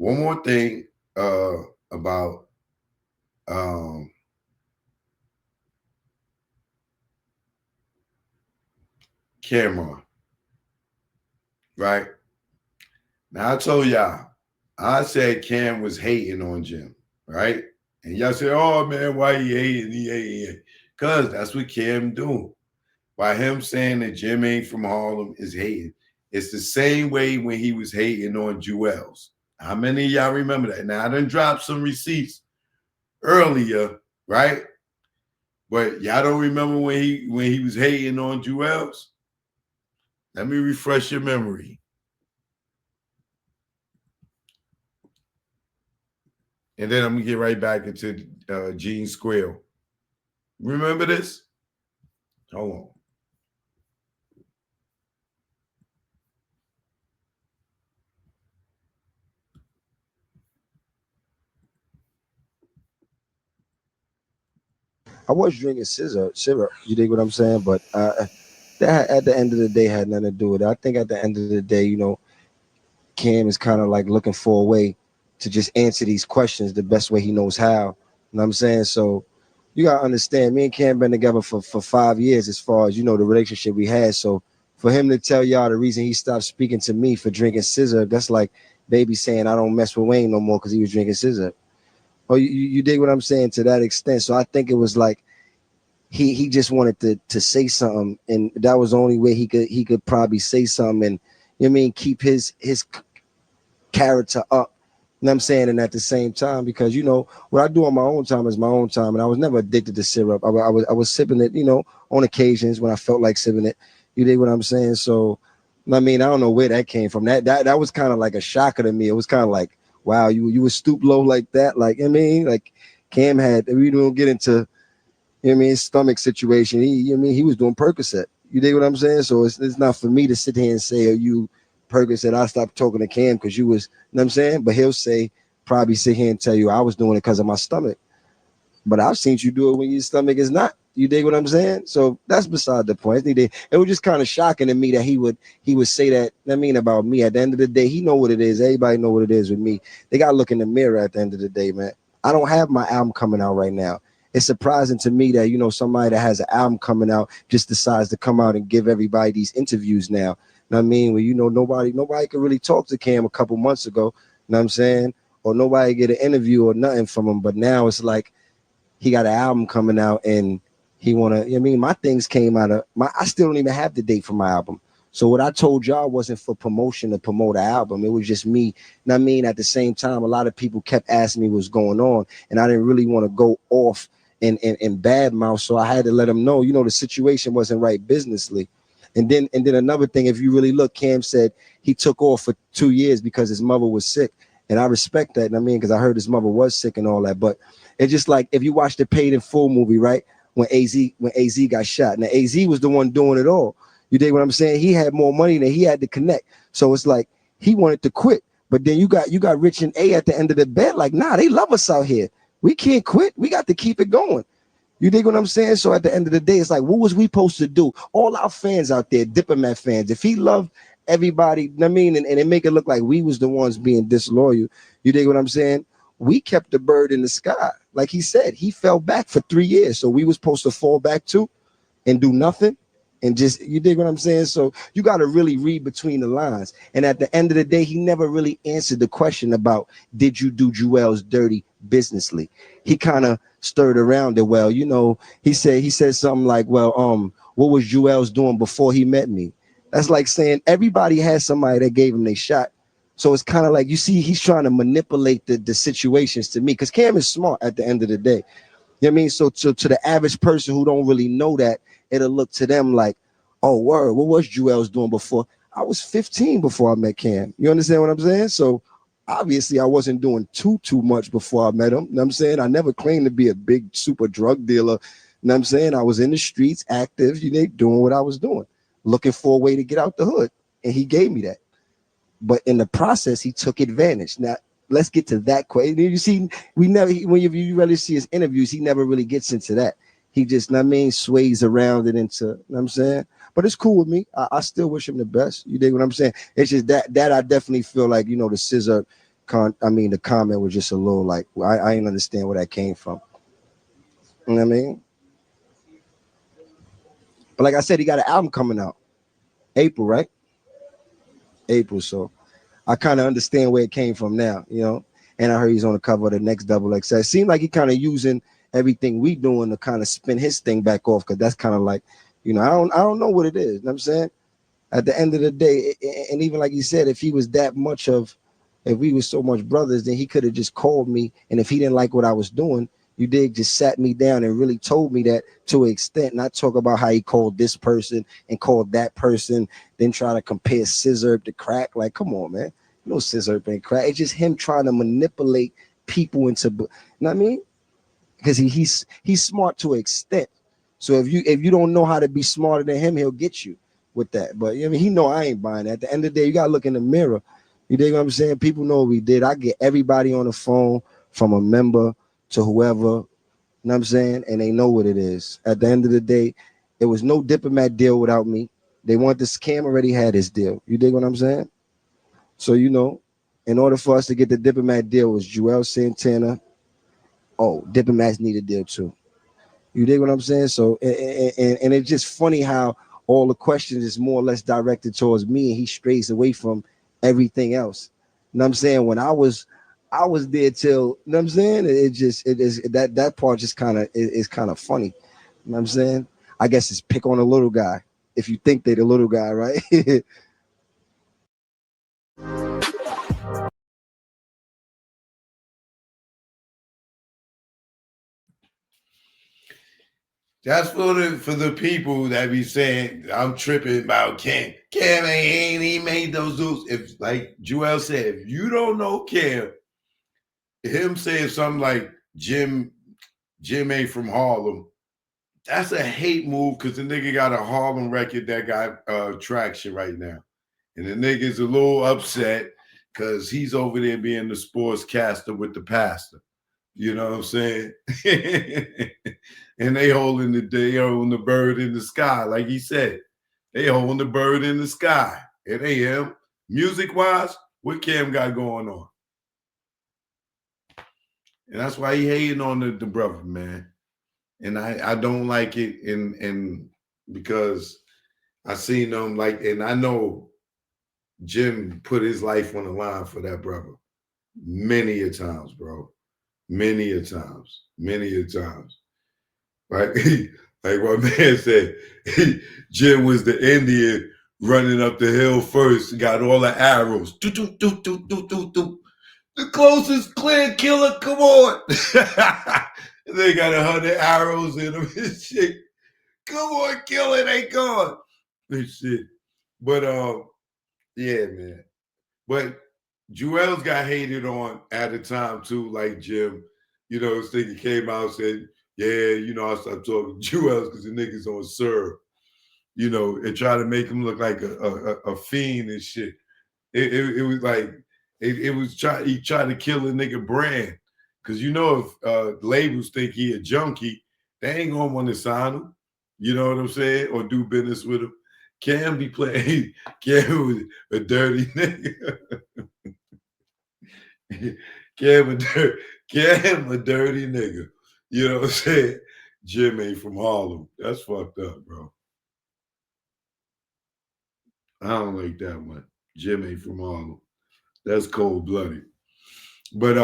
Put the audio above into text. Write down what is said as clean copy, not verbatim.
one more thing about Cameron, right? Now I told y'all, I said Cam was hating on Jim, right? And y'all said, "Oh man, why he hating? He hating?" Because that's what Cam doing. By him saying that Jim ain't from Harlem is hating. It's the same way when he was hating on Jewels. How many of y'all remember that? Now I done dropped some receipts earlier, right? But y'all don't remember when he was hating on Jewels? Let me refresh your memory. And then I'm gonna get right back into Gene Squill. Remember this? Hold on. I was drinking syrup. You dig what I'm saying? But that at the end of the day had nothing to do with it. I think at the end of the day, Cam is kind of like looking for a way to just answer these questions the best way he knows how. You know what I'm saying? So you gotta understand, me and Cam been together for 5 years as far as the relationship we had. So for him to tell y'all the reason he stopped speaking to me for drinking scissor, that's like baby saying I don't mess with Wayne no more because he was drinking scissor. Oh, you dig what I'm saying to that extent? So I think it was like he just wanted to say something, and that was the only way he could probably say something, and keep his character up. You know what I'm saying? And at the same time, because what I do on my own time is my own time, and I was never addicted to syrup. I was sipping it, on occasions when I felt like sipping it. You dig what I'm saying? So, I don't know where that came from. That was kind of like a shocker to me. It was kind of like, wow, you would stoop low like that. Like like Cam had. We don't get into stomach situation. He was doing Percocet. You dig what I'm saying? So it's not for me to sit here and say, "Oh, you Percocet." I stopped talking to Cam because you was, you know what I'm saying? But he'll probably sit here and tell you I was doing it because of my stomach. But I've seen you do it when your stomach is not. You dig what I'm saying? So that's beside the point. It was just kind of shocking to me that he would say that. About me. At the end of the day, he know what it is. Everybody know what it is with me. They got to look in the mirror at the end of the day, man. I don't have my album coming out right now. It's surprising to me that somebody that has an album coming out just decides to come out and give everybody these interviews now. You know what I mean? Well, nobody could really talk to Cam a couple months ago. You know what I'm saying? Or nobody get an interview or nothing from him. But now it's like he got an album coming out and he wanna. My things came out of my. I still don't even have the date for my album. So what I told y'all wasn't for promotion to promote an album. It was just me. You know what I mean? At the same time, a lot of people kept asking me what's going on, and I didn't really want to go off and bad mouth. So I had to let them know, the situation wasn't right businessly. And then another thing, if you really look, Cam said he took off for 2 years because his mother was sick. And I respect that. Because I heard his mother was sick and all that. But it's just like if you watch the Paid in Full movie, right? When AZ got shot. Now AZ was the one doing it all. You dig what I'm saying? He had more money than he had to connect. So it's like he wanted to quit. But then you got Rich and A at the end of the bed, like, nah, they love us out here. We can't quit. We got to keep it going. You dig what I'm saying? So at the end of the day, it's like, what was we supposed to do? All our fans out there, Diplomat fans, if he loved everybody, and it make it look like we was the ones being disloyal. You dig what I'm saying? We kept the bird in the sky. Like he said, he fell back for 3 years. So we was supposed to fall back too and do nothing. And just, you dig what I'm saying? So you got to really read between the lines. And at the end of the day, he never really answered the question about, did you do Jewel's dirty businessly? He kind of stirred around it. Well, he said something like, well, what was Jewel's doing before he met me? That's like saying everybody has somebody that gave him their shot. So it's kind of like, you see, he's trying to manipulate the situations to me, because Cam is smart at the end of the day. You know what I mean? So to the average person who don't really know that, it'll look to them like, oh, word, what was Jewel's doing before? I was 15 before I met Cam. You understand what I'm saying? So obviously I wasn't doing too much before I met him. You know what I'm saying? I never claimed to be a big super drug dealer. You know what I'm saying? I was in the streets, active, doing what I was doing, looking for a way to get out the hood. And he gave me that. But in the process, he took advantage. Now, let's get to that question. You see, when you really see his interviews, he never really gets into that. He just, you know what I mean, sways around it into, you know what I'm saying? But it's cool with me. I still wish him the best. You dig what I'm saying? It's just that I definitely feel like, the scissor, The comment was just a little like I didn't understand where that came from. You know what I mean? But like I said, he got an album coming out April, right? April. So I kind of understand where it came from now, you know. And I heard he's on the cover of the next Double XL. It seemed like he kind of using everything we doing to kind of spin his thing back off, because that's kind of like, you know, I don't know what it is. You know what I'm saying? At the end of the day, and even like you said, if he was that much of, if we was so much brothers, then he could have just called me. And if he didn't like what I was doing, you did just sat me down and really told me that to an extent. Not talk about how he called this person and called that person, then try to compare scissor to crack. Like, come on, man. No scissor and crack. It's just him trying to manipulate people into, you know what I mean? Because he's smart to an extent. So if you don't know how to be smarter than him, he'll get you with that. But I mean, he know I ain't buying that. At the end of the day, you gotta look in the mirror. You dig what I'm saying? People know what we did. I get everybody on the phone, from a member to whoever. You know what I'm saying? And they know what it is. At the end of the day, it was no diplomat deal without me. They want this. Cam already had his deal. You dig what I'm saying? So you know, in order for us to get the diplomat deal, was Joel Santana. Oh, diplomats need a deal too. You dig what I'm saying? So, and it's just funny how all the questions is more or less directed towards me, and he strays away from everything else. You know what I'm saying? When I was there till, you know what I'm saying? It just, it is that part just kind of is kind of funny. You know what I'm saying? I guess it's pick on a little guy if you think they the little guy, right? That's for the people that be saying I'm tripping about Cam. Cam ain't he made those dudes. If like Joel said, if you don't know Cam, him saying something like Jim ain't from Harlem, that's a hate move because the nigga got a Harlem record that got traction right now. And the nigga's a little upset because he's over there being the sportscaster with the pastor. You know what I'm saying? And they holding the bird in the sky, like he said. They holding the bird in the sky. It ain't him. Music wise, what Cam got going on? And that's why he hating on the brother, man. And I don't like it, and because I seen them like, and I know Jim put his life on the line for that brother many a times, bro. Many a times. Many a times. Right? Like my man said, Jim was the Indian running up the hill first, got all the arrows. Do, do, do, do, do, do, do. The closest clear killer, come on. They got 100 arrows in them and shit. Come on, kill it, ain't gone. And shit. But yeah, man. But Joel's got hated on at the time too, like Jim. You know, this nigga came out and said, yeah, you know, I stopped talking to Joel's because the niggas on serve, you know, and try to make him look like a fiend and shit. It was like it was he tried to kill a nigga brand. Cause you know if labels think he a junkie, they ain't gonna want to sign him. You know what I'm saying? Or do business with him. Cam be playing Cam was a dirty nigga. Cam a dirty nigga. You know what I'm saying? Jim ain't from Harlem. That's fucked up, bro. I don't like that one. Jim ain't from Harlem. That's cold blooded. But